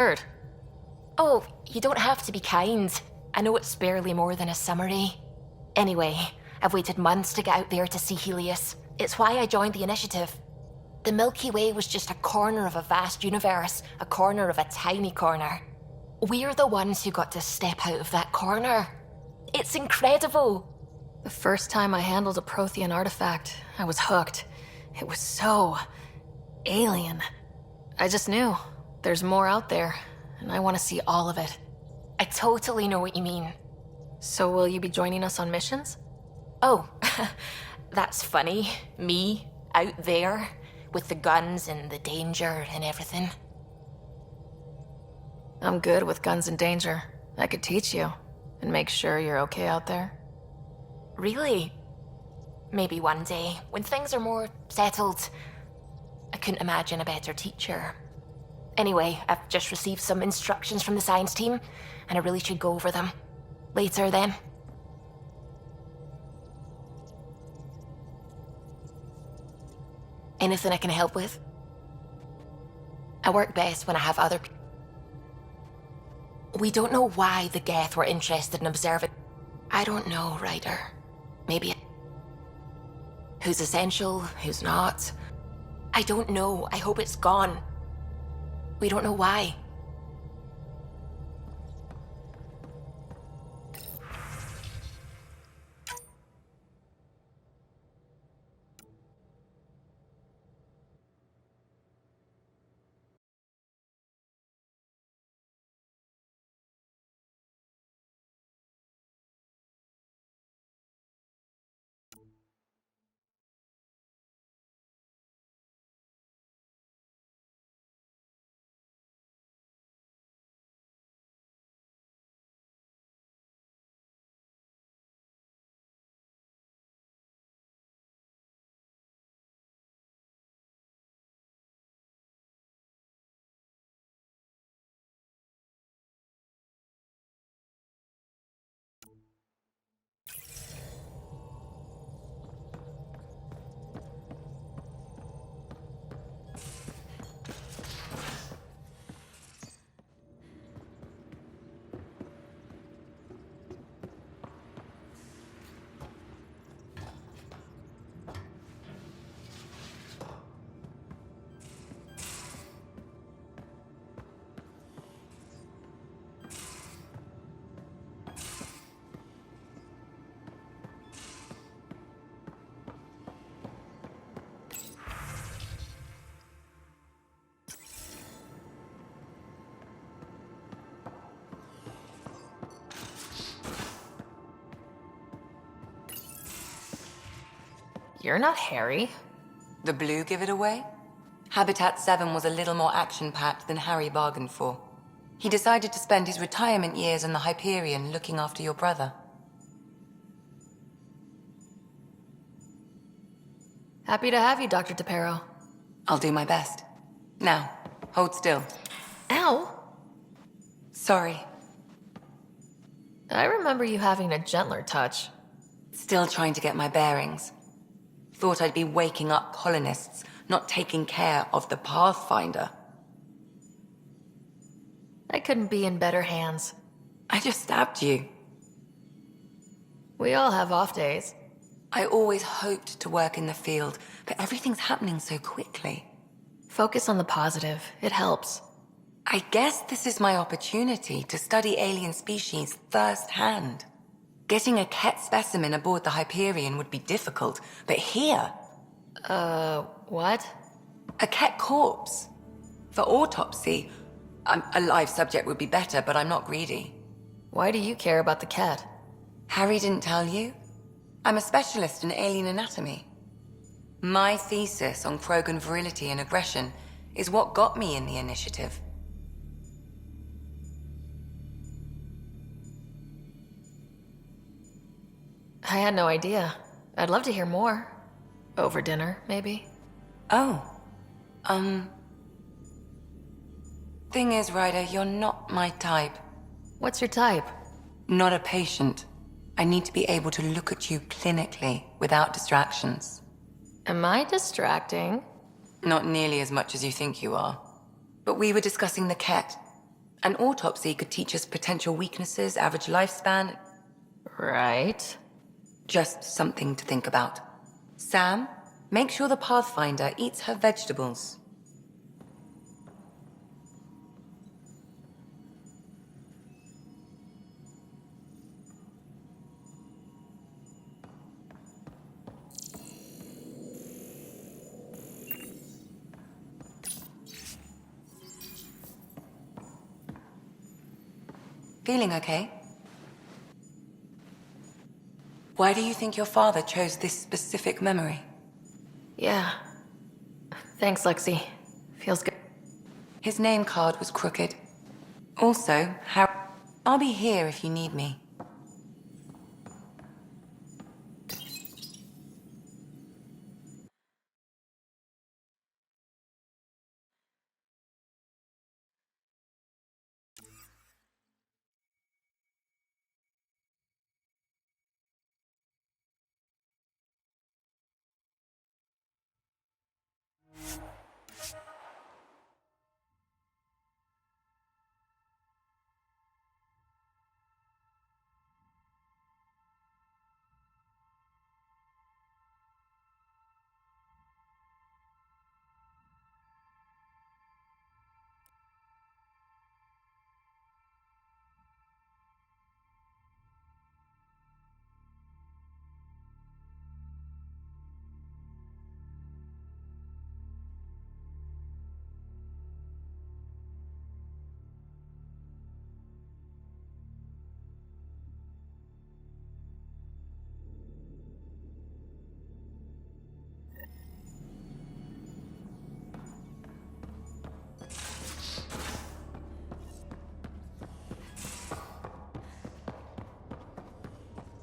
Heard. Oh, you don't have to be kind. I know it's barely more than a summary. Anyway, I've waited months to get out there to see Helios. It's why I joined the initiative. The Milky Way was just a corner of a vast universe, a corner of a tiny corner. We're the ones who got to step out of that corner. It's incredible. The first time I handled a Prothean artifact, I was hooked. It was so alien. I just knew there's more out there, and I want to see all of it. I totally know what you mean. So will you be joining us on missions? Oh, that's funny. Me, out there, with the guns and the danger and everything. I'm good with guns and danger. I could teach you, and make sure you're okay out there. Really? Maybe one day, when things are more settled. I couldn't imagine a better teacher. Anyway, I've just received some instructions from the science team, and I really should go over them. Later, then. Anything I can help with? I work best when I have other people. We don't know why the Geth were interested in observing. I don't know, Ryder. Maybe who's essential, who's not. I don't know. I hope it's gone. We don't know why. You're not Harry. The blue give it away? Habitat 7 was a little more action-packed than Harry bargained for. He decided to spend his retirement years in the Hyperion looking after your brother. Happy to have you, Dr. DePero. I'll do my best. Now, hold still. Ow! Sorry. I remember you having a gentler touch. Still trying to get my bearings. Thought I'd be waking up colonists, not taking care of the Pathfinder. I couldn't be in better hands. I just stabbed you. We all have off days. I always hoped to work in the field, but everything's happening so quickly. Focus on the positive. It helps. I guess this is my opportunity to study alien species firsthand. Getting a Ket specimen aboard the Hyperion would be difficult, but here... What? A Ket corpse. For autopsy, a live subject would be better, but I'm not greedy. Why do you care about the cat? Harry didn't tell you? I'm a specialist in alien anatomy. My thesis on Krogan virility and aggression is what got me in the initiative. I had no idea. I'd love to hear more. Over dinner, maybe? Oh. Thing is, Ryder, you're not my type. What's your type? Not a patient. I need to be able to look at you clinically without distractions. Am I distracting? Not nearly as much as you think you are. But we were discussing the Ket. An autopsy could teach us potential weaknesses, average lifespan. Right. Just something to think about. Sam, make sure the Pathfinder eats her vegetables. Feeling okay? Why do you think your father chose this specific memory? Yeah. Thanks, Lexi. Feels good. His name card was crooked. Also, I'll be here if you need me.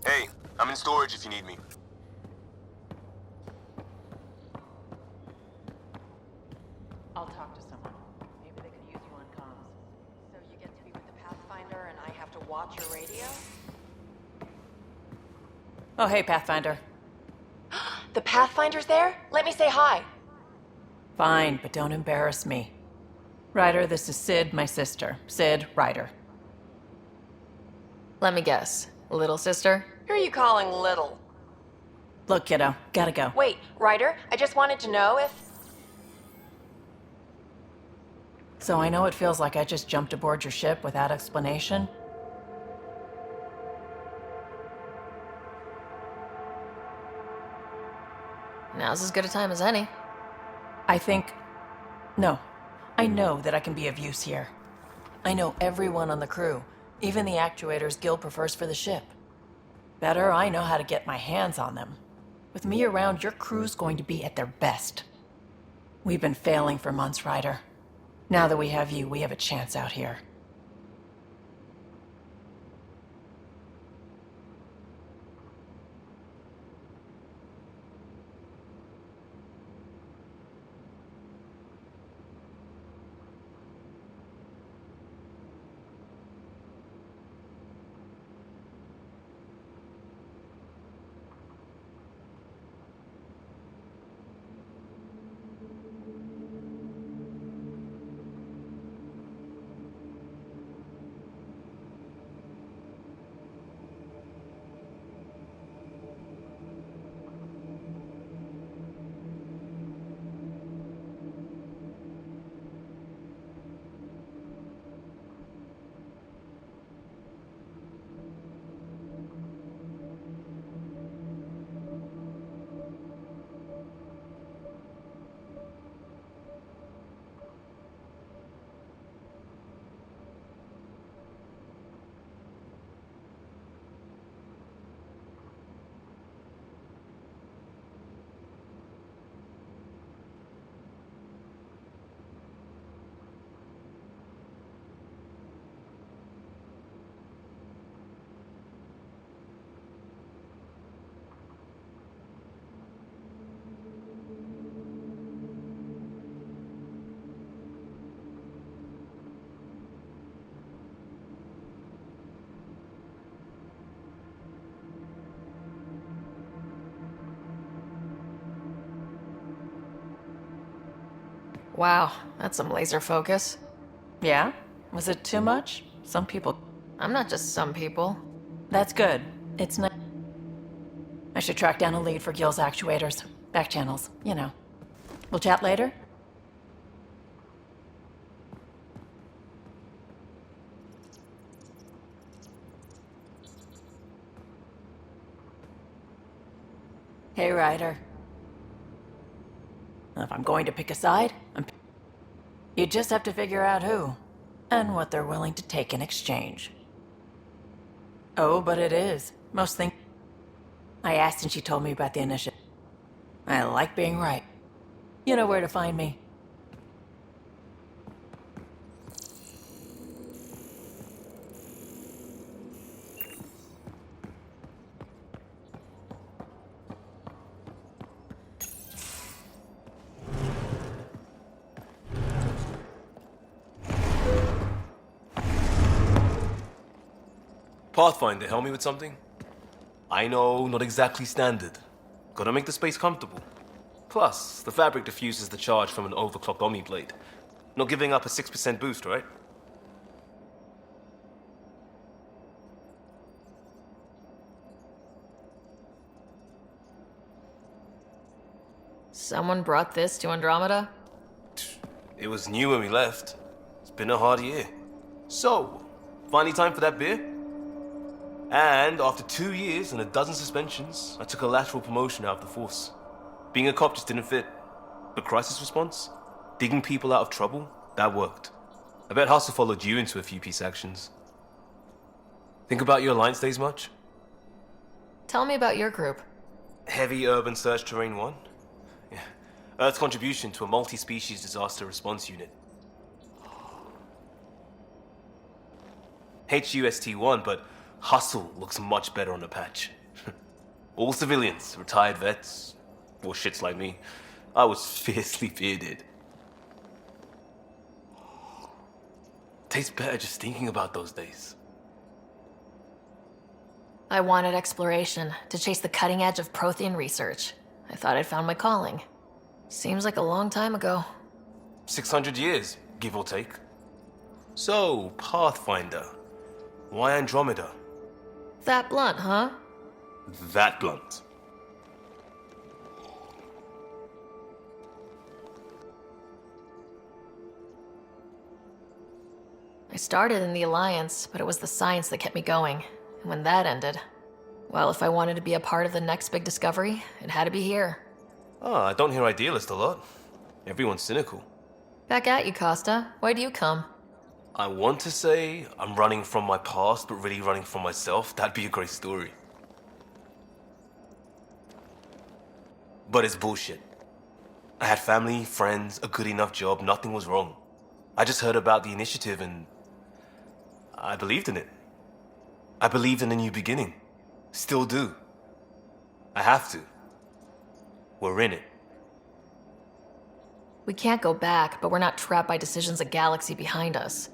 Hey, I'm in storage if you need me. I'll talk to someone. Maybe they could use you on comms. So you get to be with the Pathfinder and I have to watch your radio? Oh, hey, Pathfinder. The Pathfinder's there? Let me say hi. Fine, but don't embarrass me. Ryder, this is Sid, my sister. Sid, Ryder. Let me guess. Little sister? Who are you calling little? Look, kiddo, gotta go. Wait, Ryder, I just wanted to know if... So I know it feels like I just jumped aboard your ship without explanation. Now's as good a time as any. No. I know that I can be of use here. I know everyone on the crew, even the actuators Gil prefers for the ship. Better, I know how to get my hands on them. With me around, your crew's going to be at their best. We've been failing for months, Ryder. Now that we have you, we have a chance out here. Wow, that's some laser focus. Yeah? Was it too much? Some people... I'm not just some people. That's good. It's not... I should track down a lead for Gil's actuators. Back channels, you know. We'll chat later? Hey, Ryder. If I'm going to pick a side, you just have to figure out who, and what they're willing to take in exchange. Oh, but it is. Most things... I asked and she told me about the initiative. I like being right. You know where to find me. Pathfinder, help me with something? I know, not exactly standard. Gotta make the space comfortable. Plus, the fabric diffuses the charge from an overclocked Omni blade. Not giving up a 6% boost, right? Someone brought this to Andromeda? It was new when we left. It's been a hard year. So, finally time for that beer? And after 2 years and a dozen suspensions, I took a lateral promotion out of the force. Being a cop just didn't fit. But crisis response? Digging people out of trouble? That worked. I bet Hustle followed you into a few peace actions. Think about your Alliance days much? Tell me about your group. Heavy Urban Search Terrain 1? Yeah. Earth's contribution to a multi-species disaster response unit. HUST-1, but Hustle looks much better on the patch. All civilians, retired vets, or shits like me. I was fiercely bearded. Tastes better just thinking about those days. I wanted exploration, to chase the cutting edge of Prothean research. I thought I'd found my calling. Seems like a long time ago. 600 years, give or take. So, Pathfinder. Why Andromeda? That blunt, huh? That blunt. I started in the Alliance, but it was the science that kept me going. And when that ended, well, if I wanted to be a part of the next big discovery, it had to be here. Oh, I don't hear idealist a lot. Everyone's cynical. Back at you, Costa. Why'd you come? I want to say I'm running from my past, but really running from myself. That'd be a great story. But it's bullshit. I had family, friends, a good enough job, nothing was wrong. I just heard about the initiative and I believed in it. I believed in a new beginning. Still do. I have to. We're in it. We can't go back, but we're not trapped by decisions a galaxy behind us.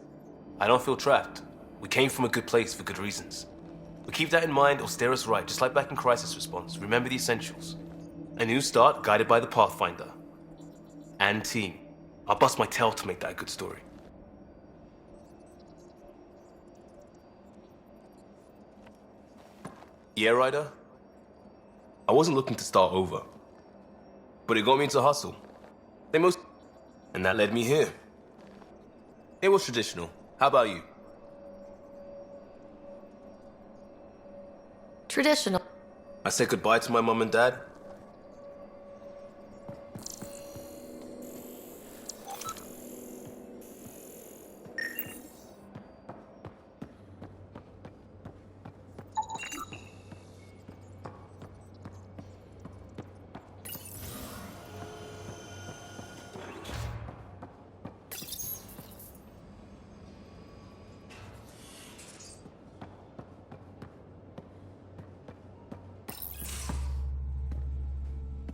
I don't feel trapped. We came from a good place for good reasons. We keep that in mind or steer us right, just like back in Crisis Response. Remember the essentials. A new start guided by the Pathfinder. And team. I'll bust my tail to make that a good story. Yeah, Ryder? I wasn't looking to start over. But it got me into Hustle. And that led me here. It was traditional. How about you? Traditional. I said goodbye to my mom and dad.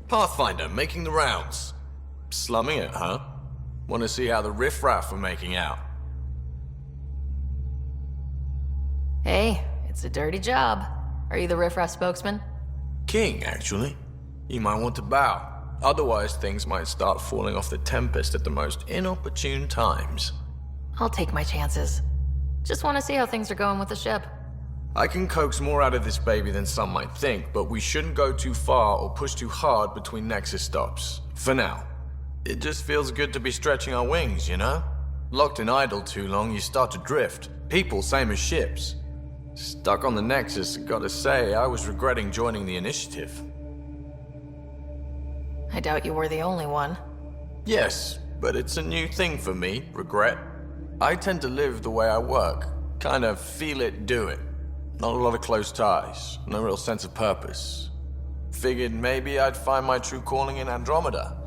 Pathfinder, making the rounds. Slumming it, huh? Want to see how the riffraff are making out? Hey, it's a dirty job. Are you the riffraff spokesman? King, actually. You might want to bow. Otherwise, things might start falling off the Tempest at the most inopportune times. I'll take my chances. Just want to see how things are going with the ship. I can coax more out of this baby than some might think, but we shouldn't go too far or push too hard between Nexus stops. For now. It just feels good to be stretching our wings, you know? Locked in idle too long, you start to drift. People, same as ships. Stuck on the Nexus, gotta say, I was regretting joining the Initiative. I doubt you were the only one. Yes, but it's a new thing for me, regret. I tend to live the way I work. Kind of feel it, do it. Not a lot of close ties, no real sense of purpose. Figured maybe I'd find my true calling in Andromeda.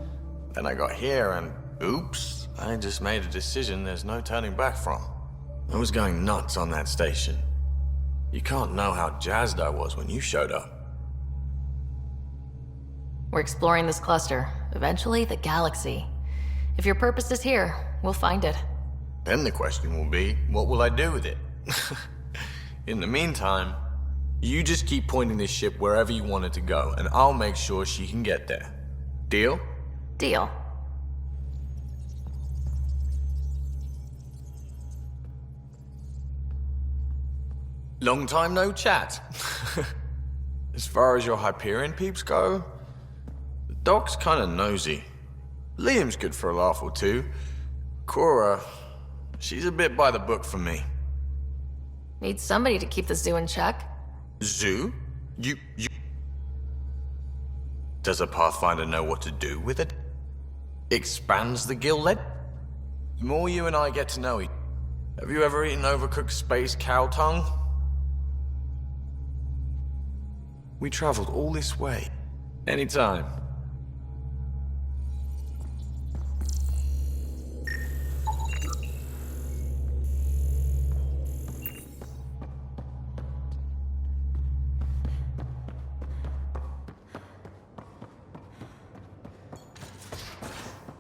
Then I got here and, oops, I just made a decision there's no turning back from. I was going nuts on that station. You can't know how jazzed I was when you showed up. We're exploring this cluster, eventually the galaxy. If your purpose is here, we'll find it. Then the question will be, what will I do with it? In the meantime, you just keep pointing this ship wherever you want it to go, and I'll make sure she can get there. Deal? Deal. Long time no chat. As far as your Hyperion peeps go, the doc's kinda nosy. Liam's good for a laugh or two. Cora, she's a bit by the book for me. Need somebody to keep the zoo in check. Zoo? You... Does a Pathfinder know what to do with it? Expands the guild lead? The more you and I get to know each other. Have you ever eaten overcooked space cow tongue? We traveled all this way. Anytime.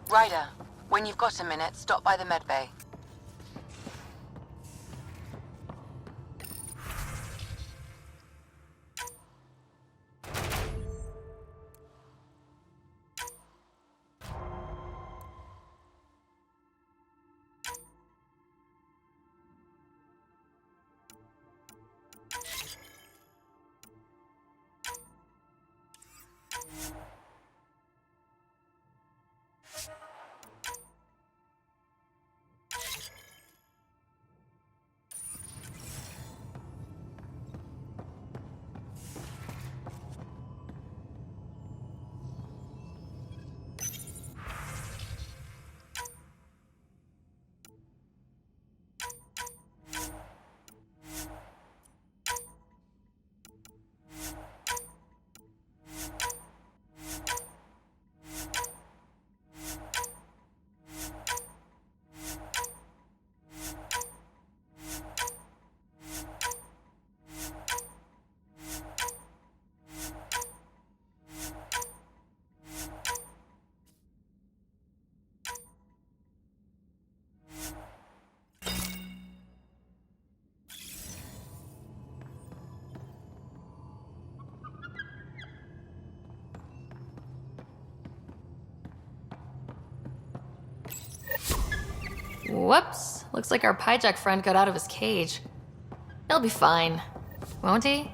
Ryder, when you've got a minute, stop by the medbay. Whoops. Looks like our Pyjack friend got out of his cage. He'll be fine, won't he?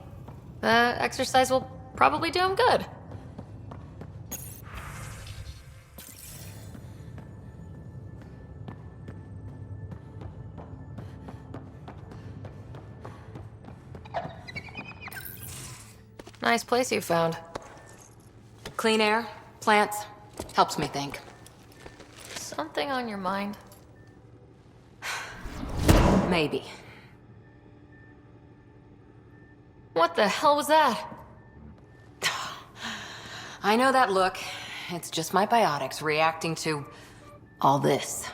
The exercise will probably do him good. Nice place you found. Clean air, plants, helps me think. Something on your mind? Maybe. What the hell was that? I know that look. It's just my biotics reacting to all this.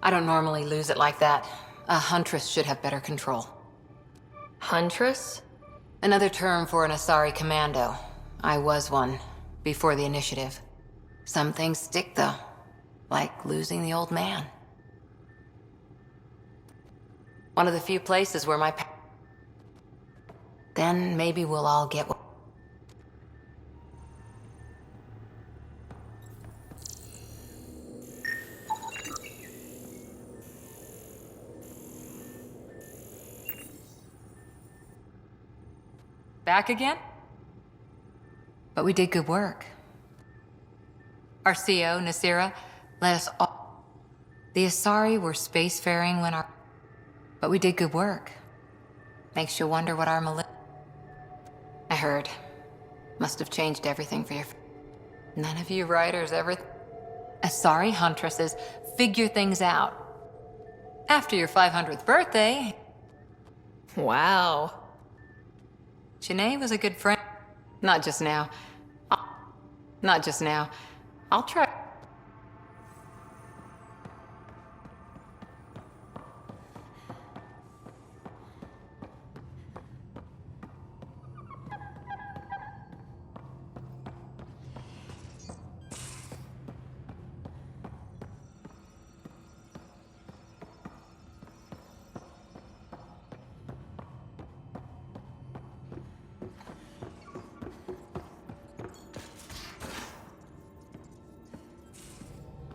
I don't normally lose it like that. A huntress should have better control. Huntress? Another term for an Asari commando. I was one, before the initiative. Some things stick, though. Like losing the old man. One of the few places where my then maybe we'll all get what... Back again? But we did good work. Our CO, Nasira, let us all... The Asari were spacefaring when our... But we did good work. Makes you wonder what our I heard. Must have changed everything for your... None of you writers ever... Asari huntresses figure things out. After your 500th birthday... Wow. Janae was a good friend. Not just now. Not just now. I'll try...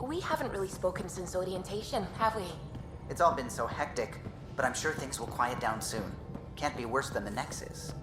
We haven't really spoken since orientation, have we? It's all been so hectic, but I'm sure things will quiet down soon. Can't be worse than the Nexus.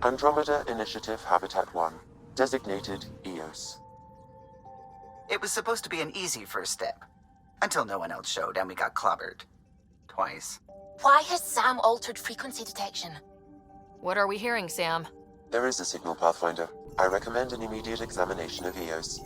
Andromeda Initiative Habitat 1, designated EOS. It was supposed to be an easy first step. Until no one else showed and we got clobbered. Twice. Why has Sam altered frequency detection? What are we hearing, Sam? There is a signal, Pathfinder. I recommend an immediate examination of EOS.